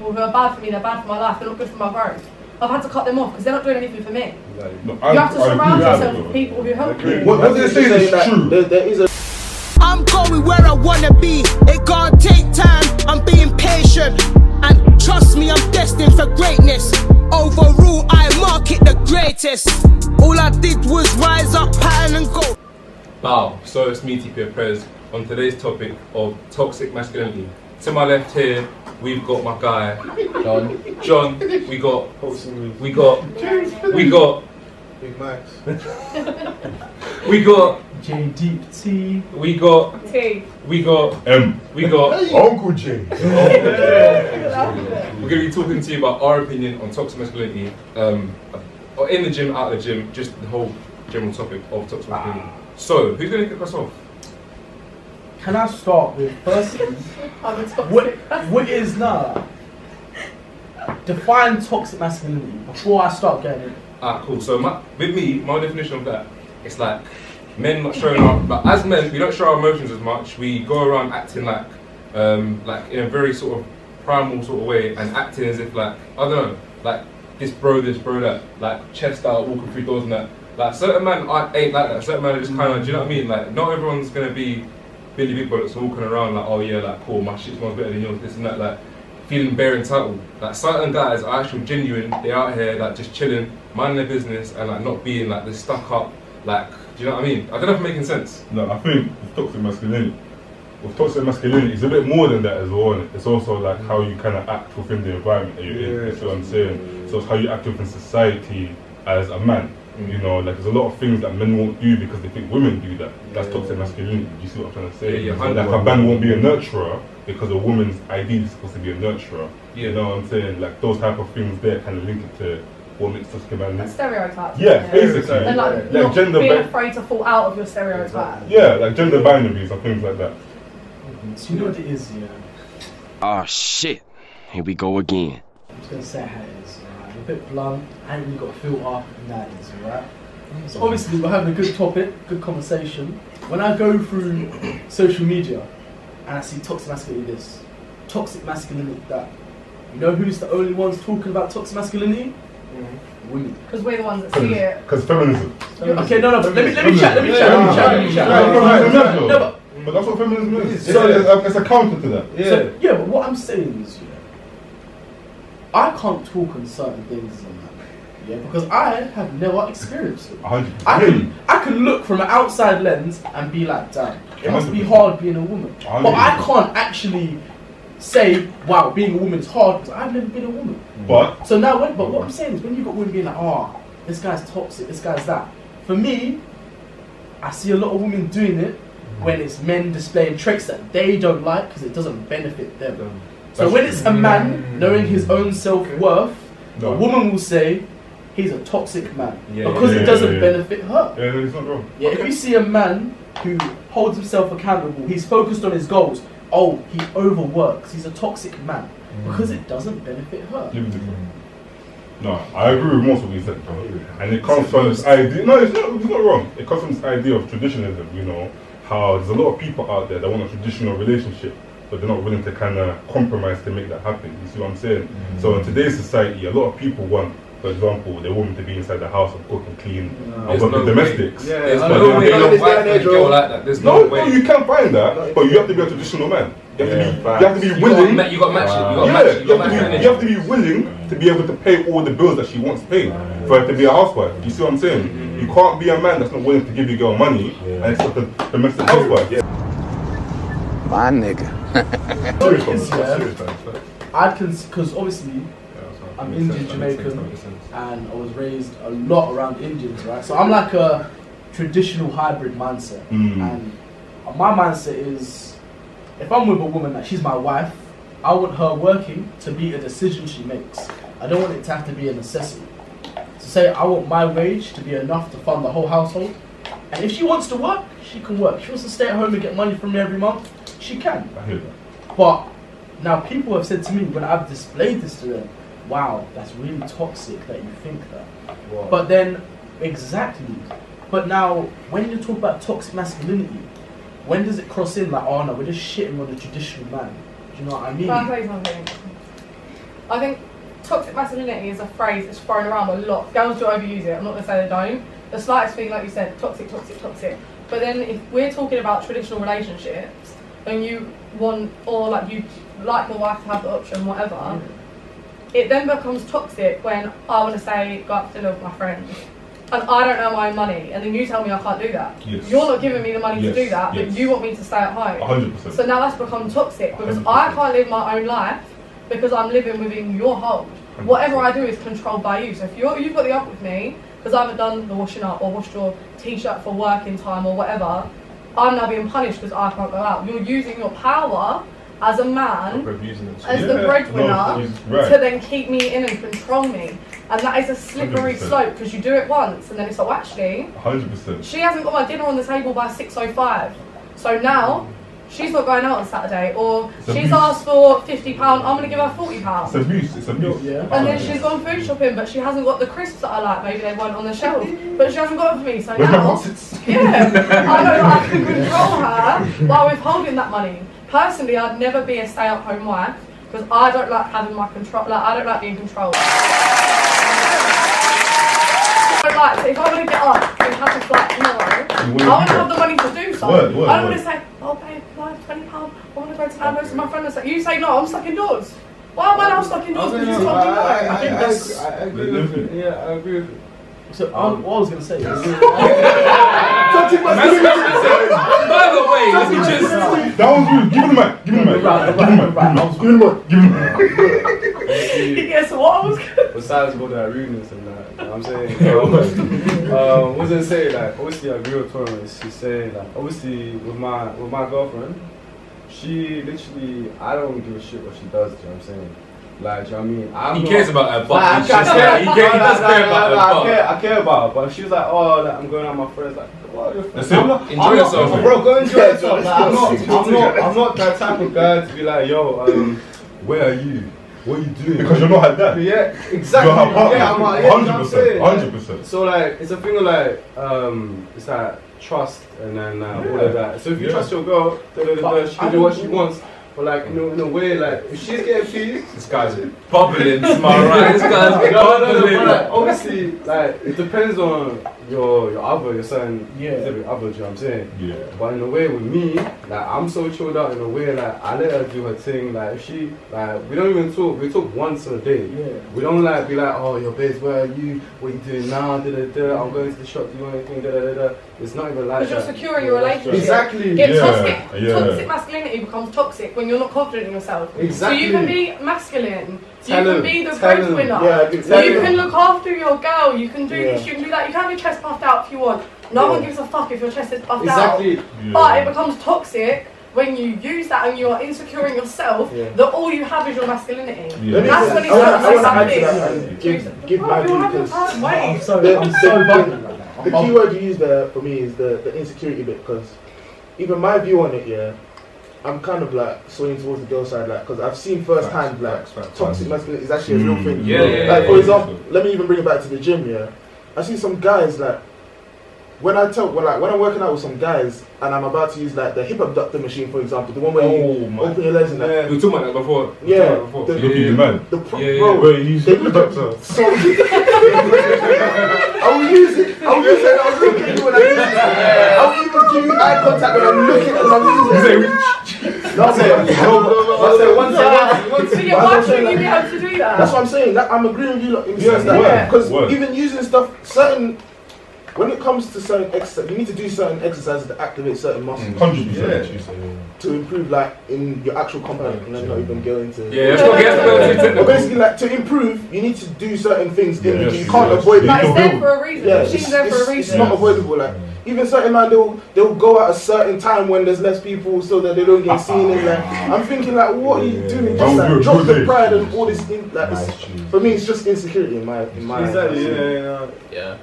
People who are bad for me, they're bad for my life, they're not good for my growth. I've had to cut them off because they're not doing anything for me. No, you have to surround yourself with people who help you. What they say is true. There is a... I'm going where I wanna be. It can't take time. I'm being patient, and trust me, I'm destined for greatness. Overall, I mark it the greatest. All I did was rise up, pattern and go. Wow, so it's me, TPF Prez, on today's topic of toxic masculinity. To my left here, we've got my guy, John. We got Big Max. we got J Deep T. We got T. We got Uncle J. We're gonna be talking to you about our opinion on toxic masculinity, in the gym, out of the gym, just the whole general topic of toxic masculinity. So, who's gonna kick us off? Can I start with firstly, what is now? Define toxic masculinity before I start getting it. Cool. So with me, my definition of that, it's like men not showing our, but as men, we don't show our emotions as much. We go around acting like in a very sort of primal sort of way, and acting as if like, I don't know, like this, bro that, like chest out, walking through doors and that. Like certain men ain't like that. Certain men are just kind of, do you know what I mean? Like not everyone's gonna be Billy Big Bullets walking around like, oh yeah, like cool, my shit smells better than yours, this and that, like feeling bare entitled. Like certain guys are actually genuine, they're out here like just chilling, minding their business and like not being like this stuck up, like, do you know what I mean? I don't know if I'm making sense. No, I think with toxic masculinity, it's a bit more than that as well, and it's also like how you kind of act within the environment that you're in, you see what I'm saying? So it's how you act within society as a man. You know, like there's a lot of things that men won't do because they think women do that. That's toxic masculinity. Do you see what I'm trying to say? Yeah, like a man won't be a nurturer because a woman's ideal is supposed to be a nurturer. Yeah. You know what I'm saying? Like those type of things there kind of link it to what makes toxic masculinity. Stereotypes. Yeah, basically. And like not gender being afraid to fall out of your stereotype. Yeah, like gender binaries and things like that. So you know what it is, yeah? Oh shit, here we go again. I'm just gonna say how it is. A bit blunt, I ain't really got a feel up and that is, alright? So obviously we're having a good topic, good conversation. When I go through social media and I see toxic masculinity this, toxic masculinity that, you know who's the only ones talking about toxic masculinity? Women. Because we're the ones that see it. Because feminism. Okay, no, but let me chat. But that's what feminism is. So it's a counter to that. Yeah. So, yeah, but what I'm saying is, I can't talk on certain things on that, yeah, because I have never experienced it. 100%. I can look from an outside lens and be like, damn, it must be hard being a woman. 100%. But I can't actually say, wow, being a woman is hard because I've never been a woman. But so now, but what I'm saying is, when you got women being like, oh, this guy's toxic, this guy's that. For me, I see a lot of women doing it when it's men displaying traits that they don't like because it doesn't benefit them. So when it's a man knowing his own self-worth, a woman will say he's a toxic man because it doesn't benefit her. Yeah, it's not wrong. Yeah, if you see a man who holds himself accountable, he's focused on his goals, oh, he overworks, he's a toxic man because it doesn't benefit her. No, I agree with most of what you said, bro. And it comes from this idea, no, it's not wrong. It comes from this idea of traditionalism, you know, how there's a lot of people out there that want a traditional relationship, but they're not willing to kind of compromise to make that happen. You see what I'm saying? So in today's society, a lot of people want, for example, their woman to be inside the house and cook and clean and work with domestics. Yeah, there's no way you're a girl like that. There's no way. No, you can find that, but you have to be a traditional man. You have to be willing. You got to match it. You have to be willing to be able to pay all the bills that she wants paid for her to be a housewife. You see what I'm saying? You can't be a man that's not willing to give your girl money and it's like a domestic housewife. My nigga. Because obviously I'm Indian Jamaican and I was raised a lot around Indians, right? So I'm like a traditional hybrid mindset, and my mindset is, if I'm with a woman that she's my wife, I want her working to be a decision she makes. I don't want it to have to be a necessity. So say I want my wage to be enough to fund the whole household, and if she wants to work, she can work. If she wants to stay at home and get money from me every month, she can. I hear that. But now people have said to me when I've displayed this to them, wow, that's really toxic that you think that. Wow. But then, exactly. But now, when you talk about toxic masculinity, when does it cross in like, oh no, we're just shitting on the traditional man? Do you know what I mean? Can I say something? I think toxic masculinity is a phrase that's thrown around a lot. Girls do overuse it. I'm not gonna say they don't. The slightest thing, like you said, toxic. But then if we're talking about traditional relationships, and you want, or like you like your wife to have the option, whatever, it then becomes toxic when I want to say go out to dinner with my friends. And I don't earn my own money, and then you tell me I can't do that. Yes. You're not giving me the money Yes. to do that, but Yes. you want me to stay at home. 100%. So now that's become toxic because 100%. I can't live my own life because I'm living within your hold. 100%. Whatever I do is controlled by you. So if you've got the up with me because I haven't done the washing up or washed your t-shirt for working time or whatever, I'm now being punished because I can't go out. You're using your power as a man, as the breadwinner, to then keep me in and control me. And that is a slippery 100%. slope because you do it once and then it's like, well, actually, 100%. she hasn't got my dinner on the table by 6:05. So now, she's not going out on Saturday, or It's she's abuse. asked for £50, I'm going to give her £40. It's abuse. It's abuse. Yeah. And then she's gone food shopping, but she hasn't got the crisps that I like. Maybe they weren't on the shelf, but she hasn't got them for me. So Where's my now, pockets? yeah, I know that I can control her while withholding that money. Personally, I'd never be a stay-at-home wife because I don't like having my control. Like I don't like being controlled. I don't like. So if I want to get up and have a flight tomorrow, I want to have the money to do so. Word, I don't want word. to say, oh babe, can I have £20? I want to go to Nando's with my friend. And say, you say no, I'm stuck indoors. Why am I now stuck indoors? Because you told me no. I think that's. I agree with it. Yeah, I agree with it. So what I was going to say is... By the way, let me just. That was rude. Give him the mic. Give him the mic. Give him the mic. Yeah, so what I was Besides all that rudeness and that, you know what I'm saying? What was I say? Like, obviously, I agree with Tori. She's saying, like, obviously, with my girlfriend, she literally, I don't give a shit what she does. Do you know what I'm saying? Like, do you know what I mean? He cares about her, but Nah, he does care about her. I care about her, but she was like, oh, like, I'm going out with my friends. Like, what are your friends? That's it. Enjoy yourself, man. Bro, go enjoy yourself. Like, I'm not that type of guy to be like, yo, where are you? What are you doing? Because you're not her dad. Yeah, exactly. You're her partner. Yeah, I'm like, yeah, you know what I'm saying? 100%. So like, it's a thing of like, it's like trust and then all of that. So if you trust your girl, she can do what she wants. But like, in a way, like, if she's getting fees, This guy's bubbling, smart, right? This guy's no, bubbling. but like, obviously, like, it depends on your other, your certain Yeah. specific other, do you know what I'm saying? Yeah. But in a way with me, like, I'm so chilled out in a way, like, I let her do her thing, like, if she, like, we don't even talk, we talk once a day. Yeah. We don't, like, be like, oh, your babes, where are you? What are you doing now? Da-da-da. I'm going to the shop, do you want anything? Da-da-da. It's not even like that. Because you're securing your relationship. Exactly. Toxic masculinity becomes toxic when you're not confident in yourself. Exactly. So you can be masculine. You Tell can him, be the tell him. breadwinner. Yeah, exactly. You can look after your girl. You can do this. You can do that. You can have your chest puffed out if you want. No one gives a fuck if your chest is puffed out. Exactly. But it becomes toxic when you use that and you are insecure in yourself. That all you have is your masculinity. Yeah. That's when it's I wanna toxic. add to that and give my view because Wait. I'm so buzzing right now. the key word you use there for me is the insecurity bit, because even my view on it, yeah, I'm kind of like swinging towards the girl side, like, because I've seen firsthand like toxic masculinity is actually a real thing. Like for example, let me even bring it back to the gym. Yeah, I see some guys like when I'm working out with some guys and I'm about to use like the hip abductor machine, for example, the one where you open your legs and that. We were talking about that before. Yeah, Look at you, man. bro, Where you use they the look doctor. so. I will use it. I will look at you when I use it. I will even give you eye contact when I'm looking and I'm using it. That's it. So yeah, why shouldn't you be able to do that? That's what I'm saying. That, I'm agreeing with you lot in the sense Yeah. that because Word. even using stuff, when it comes to certain exercise, you need to do certain exercises to activate certain muscles 100%. to improve, like in your actual compound. And I'm not even going to. Yeah, let's go get But technical. basically, like to improve, you need to do certain things in the Yes, gym. You can't yes. avoid But it. it's there for a reason. Yeah, The machine's there for a it's reason. not avoidable. Like even certain man, they'll go at a certain time when there's less people, so that they don't get seen. And like I'm thinking, like, what are you doing? Just like drop the pride and all this thing. Like for me, it's just insecurity in my. Exactly. Yeah.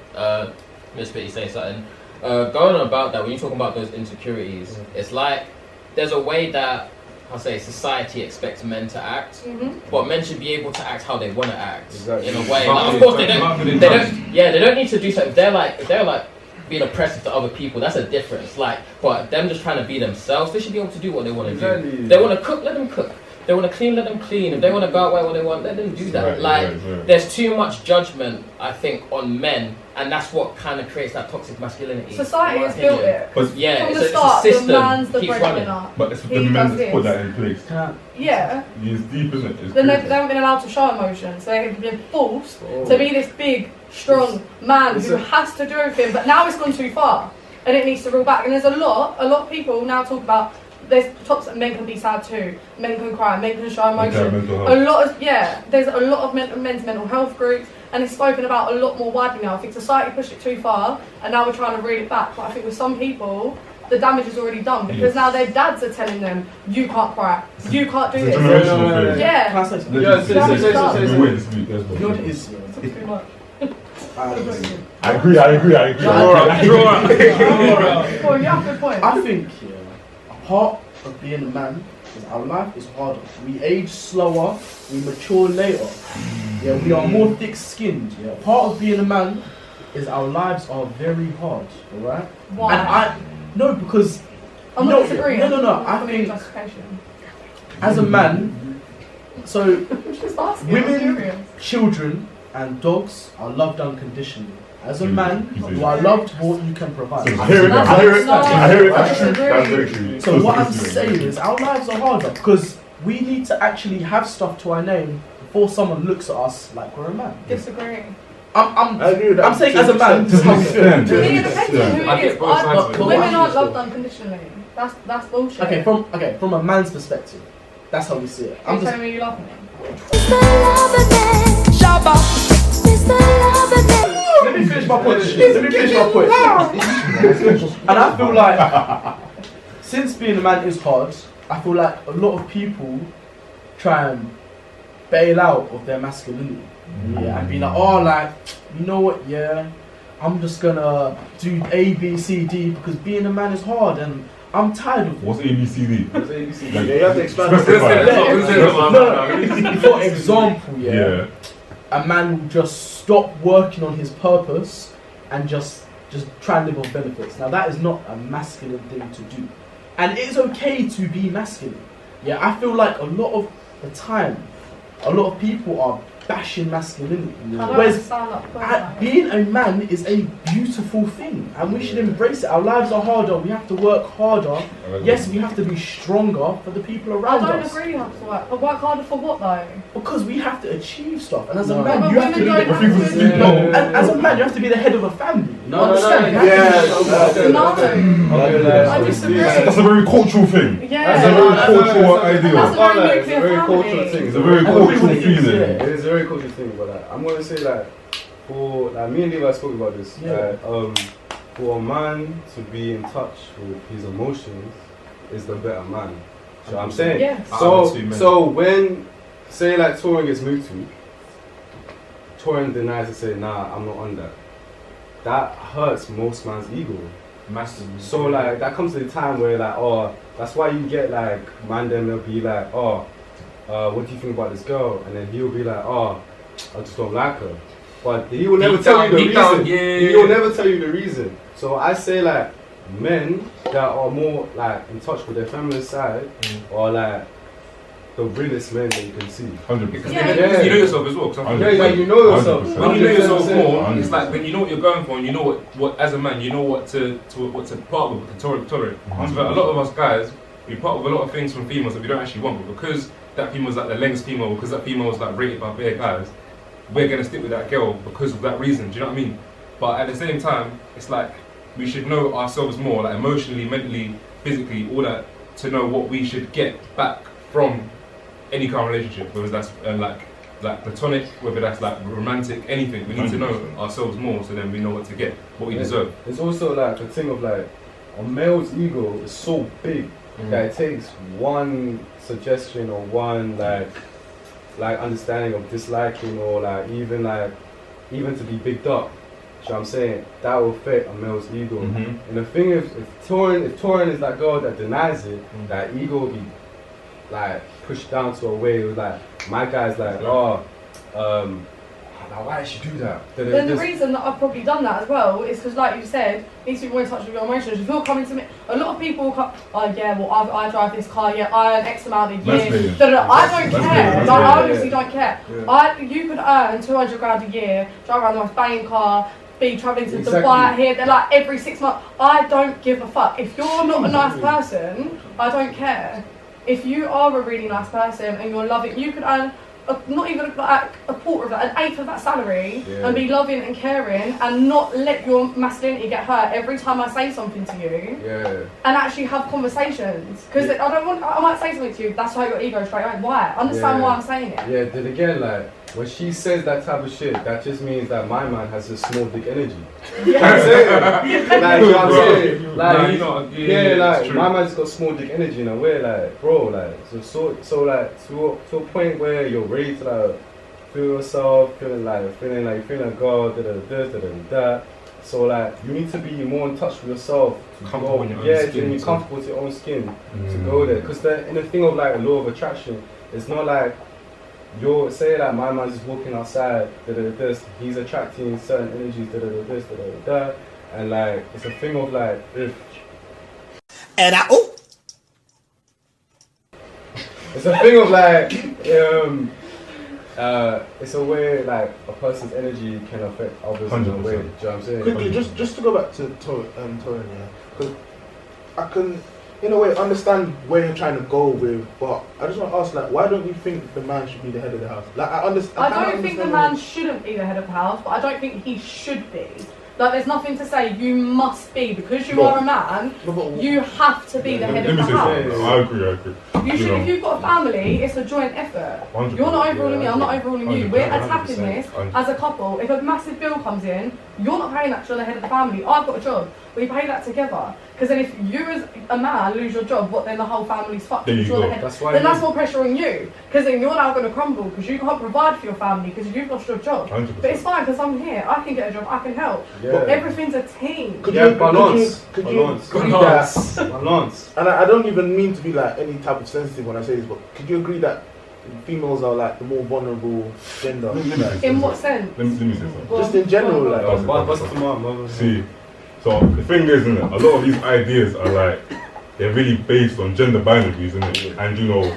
Miss Pitty say something. Going on about that, when you're talking about those insecurities, it's like there's a way that society expects men to act, but men should be able to act how they want to act in a way. Like, of course, they don't need to do something. If they're like being oppressive to other people, that's a difference. Like, but them just trying to be themselves, they should be able to do what they want to do. If they want to cook, let them cook. they want to clean, let them clean. If they want to go out where they want, let them do that. There's too much judgment, I think, on men, and that's what kind of creates that toxic masculinity. Society has built it. But yeah, from it's the start, a system. the man's the Keeps breadwinner. But it's the men that put that in place. Yeah. It's deep, isn't it? They haven't been allowed to show emotion, so they've been forced to be this big, strong man who has to do everything. But now it's gone too far, and it needs to reel back. And there's a lot of people now talk about. There's toxic men can be sad too. Men can cry. Men can show emotion. There's a lot of men's mental health groups, and it's spoken about a lot more widely now. I think society pushed it too far, and now we're trying to reel it back. But I think with some people, the damage is already done because now their dads are telling them, "You can't cry. You can't do this." Yeah. Can I say something? You know what it is? I agree. Well, you have a good point. I think part of being a man is our life is harder. We age slower, we mature later. Yeah, we are more thick-skinned. Yeah, part of being a man is our lives are very hard. All right. Why? Because I'm not disagreeing. No. I think as a man, so women, children, and dogs are loved unconditionally. As a man, you are loved for what you can provide. I hear it. That's true. That's very true. So what I'm saying is, our lives are harder because we need to actually have stuff to our name before someone looks at us like we're a man. Disagree. I agree with that. I'm saying as a man, It depends on who it is. Women aren't loved unconditionally. That's bullshit. Okay, from a man's perspective, that's how we see it. I'm just telling me you love me. Let me finish my point. And I feel like, since being a man is hard, I feel like a lot of people try and bail out of their masculinity. Yeah, and be like, oh, like, you know what, yeah, I'm just gonna do A, B, C, D because being a man is hard and I'm tired of it. What's ABCD? Yeah, you have to expand. For example, a man will just stop working on his purpose and just try and live on benefits. Now that is not a masculine thing to do. And it's okay to be masculine. Yeah, I feel like a lot of the time, a lot of people are bashing masculinity. Whereas being a man is a beautiful thing and we should embrace it. Our lives are harder, we have to work harder. Yes, we have to be stronger for the people around us. I don't agree you have to work. But work harder for what though? Because we have to achieve stuff. And as a man, you have to be and as a man, you have to be the head of a family. No. I disagree. That's a very cultural thing. Yeah. That's a very cultural idea. That's a very cultural thing. It's a very cultural feeling. It is a very cultural thing, but I'm gonna say that for me and Levi spoke about this. For a man to be in touch with his emotions is the better man. So I'm saying. Yes. So when say like Torin gets moved to, Torin denies to say, nah, I'm not on that. That hurts most man's ego. Massively. So like that comes to the time where like, oh, that's why you get like man then they'll be like, oh, what do you think about this girl? And then he'll be like, oh, I just don't like her. But he will never tell you the reason. He will never tell you the reason. So I say like men that are more like in touch with their feminine side are like the realest men that you can see. 100%. Because you know yourself as well. You know yourself. When you know yourself more, it's like when you know what you're going for and you know what as a man, you know what to part with, to tolerate. So a lot of us guys, we part with a lot of things from females that we don't actually want, but because that female's like the length female, because that female was like rated by bare guys, we're gonna stick with that girl because of that reason. Do you know what I mean? But at the same time, it's like we should know ourselves more, like emotionally, mentally, physically, all that, to know what we should get back from any kind of relationship, whether that's like platonic, whether that's like romantic, anything. We need to know ourselves more, so then we know what to get, what we deserve. It's also like a thing of like a male's ego is so big that it takes one suggestion or one like understanding of disliking or like even to be bigged up. So I'm saying that will affect a male's ego. And the thing is, if Torin is that girl that denies it, that ego will be like pushed down to a way. It was like my guy's like, Now, why did she do that? Then the reason that I've probably done that as well is because, like you said, you need to be more in touch with your emotions. If you're coming to me, a lot of people come, oh yeah, well I drive this car, yeah, I earn X amount a year. I don't care. Like, I honestly don't care. Yeah. You could earn 200 grand a year, drive around the most banging car, be travelling to Dubai here, they're like every 6 months. I don't give a fuck. If you're not a nice person, I don't care. If you are a really nice person and you're loving, you could earn not even like a quarter of that, an eighth of that salary, and be loving and caring, and not let your masculinity get hurt every time I say something to you. And actually have conversations, because I might say something to you. That's why your ego straight away. Why? Understand why I'm saying it. Yeah. Then again, like when she says that type of shit, that just means that my man has a small dick energy. I'm saying, like, you know what I'm saying, like, my man's got small dick energy in a way, like, bro, like, so like to a point where you're ready to like feel yourself, feeling like God, da. So like you need to be more in touch with yourself. Comfortable in your own skin. You're comfortable with your own skin to go there. Because in the thing of like a law of attraction, it's not like you're say like my man's just walking outside, he's attracting certain energies, and like it's a thing of like it's a thing of like it's a way like a person's energy can affect others in a way. Do you know what I'm saying? Quickly, just to go back to Torin, yeah, because I can, in a way, understand where you're trying to go with, but I just want to ask, like, why don't you think the man should be the head of the house? Like, I don't think the man shouldn't be the head of the house, but I don't think he should be. Like, there's nothing to say you must be, because you are a man, you have to be the head of the house. I agree. You should, if you've got a family, it's a joint effort. You're not overruling me, I'm not overruling you. We're attacking this as a couple. If a massive bill comes in, you're not paying that to the head of the family. I've got a job. We pay that together. Because then if you as a man lose your job, then the whole family's fucked. Then that's more pressure on you. Because then you're now going to crumble because you can't provide for your family because you've lost your job. 100%. But it's fine because I'm here. I can get a job. I can help. Yeah. Everything's a team. Balance. And I don't even mean to be like any type of sensitive when I say this, but could you agree that females are like the more vulnerable gender? In what sense? Let me say something. Just in general, like. See, so the thing is, isn't it? A lot of these ideas are like they're really based on gender binaries, isn't it? And you know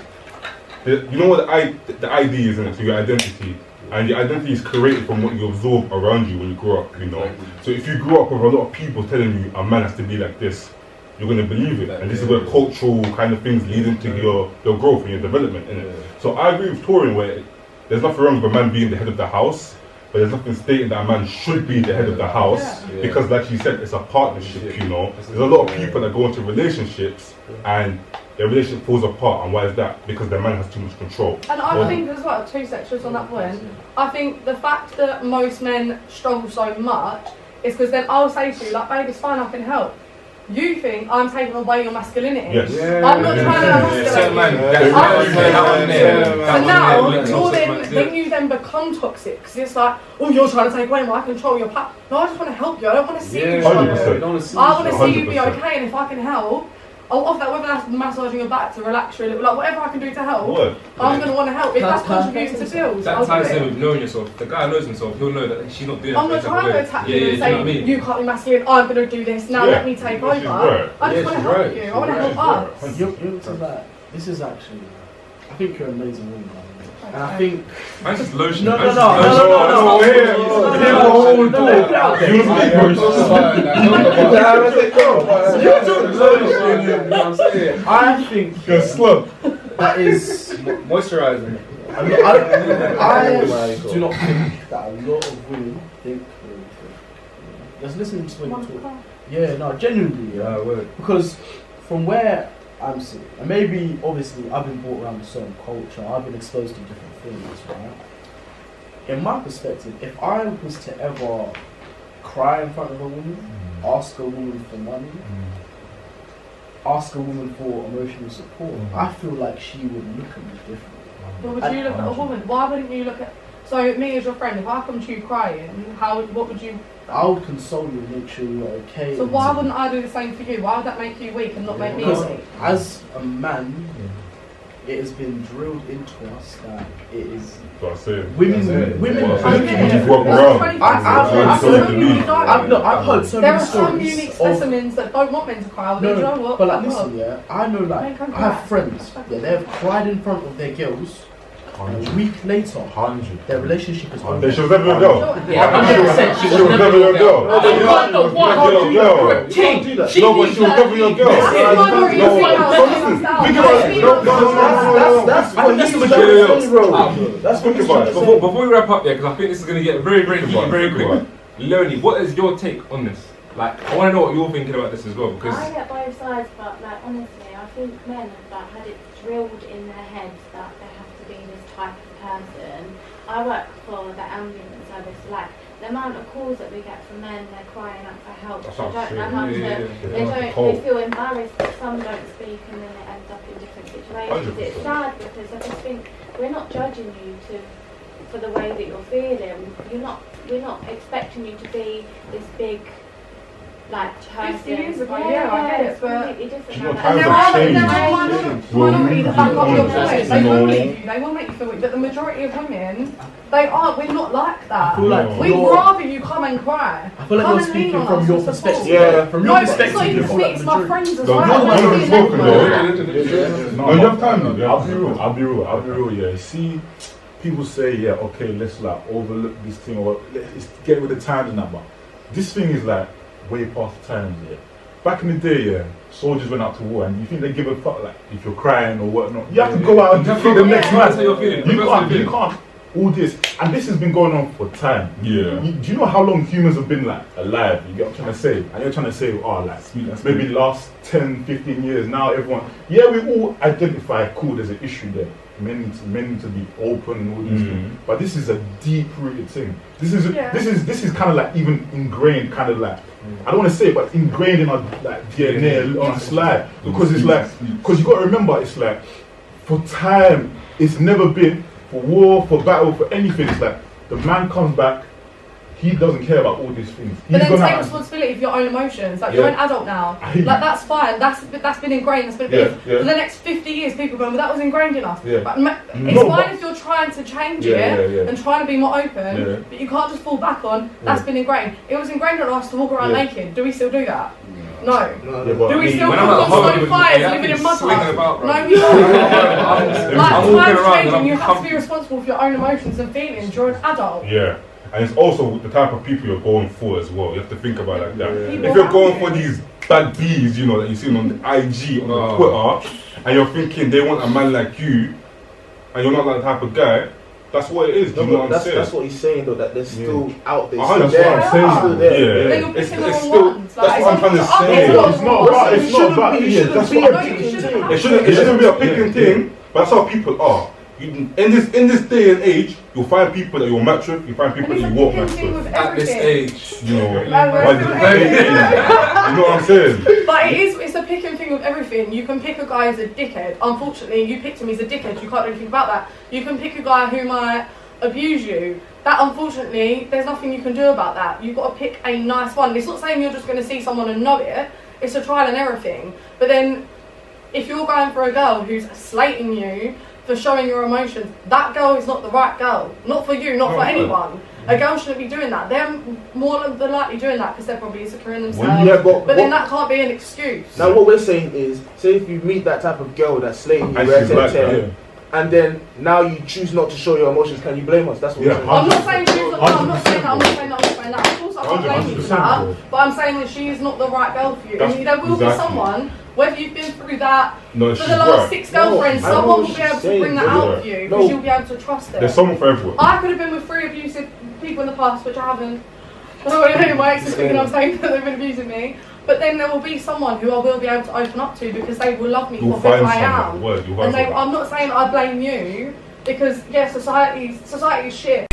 what the ID is, isn't it? So your identity. And your identity is created from what you absorb around you when you grow up, you know. So if you grew up with a lot of people telling you a man has to be like this, you're going to believe it. And this is where cultural kind of things lead into your growth and your development, innit? So I agree with Torin where there's nothing wrong with a man being the head of the house, but there's nothing stating that a man should be the head of the house, because like she said, it's a partnership, you know. There's a lot of people that go into relationships and their relationship falls apart, and why is that? Because their man has too much control. And I think as well, two sections on that point, I think the fact that most men struggle so much is because then I'll say to you, like, babe, it's fine, I can help. You think I'm taking away your masculinity. Yes. I'm not trying to emasculate you. Then you then become toxic, because it's like, oh, you're trying to take away my control, your power. No, I just want to help you. I don't want to see you struggle. I want to see you be okay, and if I can help, I'll offer that, whether that's massaging your back to relax you a little, like whatever I can do to help, I'm going to want to help. If that's contributing to bills, that ties in with knowing yourself. The guy knows himself, he'll know that she's not doing that. I'm not trying to attack you and say, you can't be masculine, I'm going to do this, now let me take over. I just want to help you, I want to help us. This is actually, I think you're an amazing woman, man. And I think... I'm just lotion. No. I think you're slow. That is moisturizing. I do not think that a lot of women think. Just listen to when you talk. Yeah, no, genuinely. Because from where I'm sitting, and maybe obviously I've been brought around a certain culture, I've been exposed to different things, right? In my perspective, if I was to ever cry in front of a woman, ask a woman for money, ask a woman for emotional support, I feel like she would look at me differently. Well, would you look at a woman? Why wouldn't you look at... So me as your friend, if I come to you crying, what would you... I would console you and make sure you're okay. So why wouldn't I do the same for you? Why would that make you weak and not make me weak? As a man, it has been drilled into us that it is That's what I say. women. Just walk around. I've heard so there many are some stories unique of- specimens that don't want men to cry. Well, you know what? But like, Fuck off. listen, yeah, I know, like, Don't I have friends, yeah, they've cried in front of their girls, and a week later, their relationship is over. She was never a girl. Yeah, 100%. She was never your girl. Oh, She was never your girl. Team. No, but she was never your girl. This is minority No, females. so listen, think about it. That's I think that's the what majority he's of saying, bro. That's what Think he's about trying it. to say. Before we wrap up, yeah, because I think this is going to get very, very Think deep, about it, very think quick. about Leonie, what is your take on this? Like, I want to know what you're thinking about this as well, because I get both sides, but like honestly, I think men have like had it drilled in their heads that they have to be this type of person. I work for the ambulance service. Like the amount of calls that we get from men, they're crying out for help. That's They what I'm don't know saying. how to. Yeah. They don't. They feel embarrassed that some don't speak, and then it ends up in different situations. 100%. It's sad because I just think we're not judging you for the way that you're feeling. We're not expecting you to be this big. Like 50 years ago, yeah, I get it, but completely different. you know, now. And there times are have minority changed. minority that back up your Well, point. They will leave you. They will make you feel weak. But the majority of women, they aren't. We're not like that. I feel like We'd you're- rather you come and cry. I feel like Come you're and lean speaking on from us your and support. perspective. Yeah. From No, your but it's perspective, not you even feel me. like It's the my majority. friends as No, well. no, I don't no, see no, them no, well. No, you have time, yeah. I'll be real, yeah. See, people say, yeah, okay, let's like overlook this thing or let's get with the times and that, but this thing is like way past the times, yeah. Back in the day, yeah, soldiers went out to war and you think they give a fuck like if you're crying or whatnot. You have to go out and defeat the next That's how man. you're feeling. You can't. All this, and this has been going on for time. Yeah. Do you know how long humans have been like alive? You get what I'm trying to say? And you're trying to say, oh, like maybe last 10, 15 years. Now everyone, yeah, we all identify. Cool, there's an issue there. Men need to be open and all these things. But this is a deep-rooted thing. This is kind of like even ingrained, kind of like I don't want to say it, but ingrained in our like DNA on our slide because it's like because you got to remember it's like for time it's never been. For war, for battle, for anything, it's like the man comes back, he doesn't care about all these things. But He's then gonna take responsibility for your own emotions. Like Yeah. you're an adult now. I hear you. Like that's fine. That's been ingrained. That's been Yeah, for yeah. the next 50 years. People going, well, that was ingrained in us. Yeah. But it's No, fine but- if you're trying to change Yeah, it yeah, yeah. and trying to be more open. Yeah. But you can't just fall back on that's been ingrained. It was ingrained in us to walk around Yeah. naked. Do we still do that? No. Yeah, but Do we still when cook I'm at on home, stone fires yeah, living in I'm mud swinging huts? about, bro. No, we don't. I'm Like walking times around and changing, you I'm have to be responsible for your own emotions and feelings. You're an adult. Yeah. And it's also the type of people you're going for as well. You have to think about it like that. People If you're going have for it. these bad bees, you know, that you see on the IG, on the Twitter, and you're thinking they want a man like you, and you're not that type of guy, that's what it is. Do you know what I'm saying? That's what he's saying though, that they're still out there. That's Still what I'm there. saying. Still there. Yeah. Then you're It's picking the wrong still, ones. Like, that's what I'm trying to it's not- say. it's not It's wrong. not, it's not about It yeah, shouldn't that's be what a I'm picking shouldn't thing. have It shouldn't be a picking thing, but that's how people are. In this day and age, you'll find people that you'll match with, you find people that And you it's a won't picking match thing with. with At this everything. age, You know, Like, we're but still you know what I'm saying? But it's a picking thing with everything. You can pick a guy as a dickhead. Unfortunately, you picked him as a dickhead. You can't do anything about that. You can pick a guy who might abuse you. That, unfortunately, there's nothing you can do about that. You've got to pick a nice one. It's not saying you're just going to see someone and know it. It's a trial and error thing. But then, if you're going for a girl who's slating you for showing your emotions, that girl is not the right girl. Not for you, not for anyone. A girl shouldn't be doing that. They're more than likely doing that because they're probably insecure in themselves. Yeah, but then that can't be an excuse. Now what we're saying is, say if you meet that type of girl that's slaying you, And right, she's like 10, that. and then now you choose not to show your emotions, can you blame us? That's what we're saying. I'm not saying she's not, I'm not saying that, I'm not saying that, I'm not saying that. Of course I can't blame you for 100%, that, but I'm saying that she is not the right girl for you. That's And there will be exactly. someone, whether you've been through that No, for she's the last right. 6 girlfriends, No, I know someone what will be able she's to bring that saying, out but of you no. because you'll be able to trust it. There's someone for everyone. I could have been with 3 abusive people in the past, which I haven't. My ex is thinking I'm saying that they've been abusing me. But then there will be someone who I will be able to open up to because they will love me You'll for who find I someone. am. Word, you'll And find they, someone. I'm not saying I blame you because, yeah, society is shit.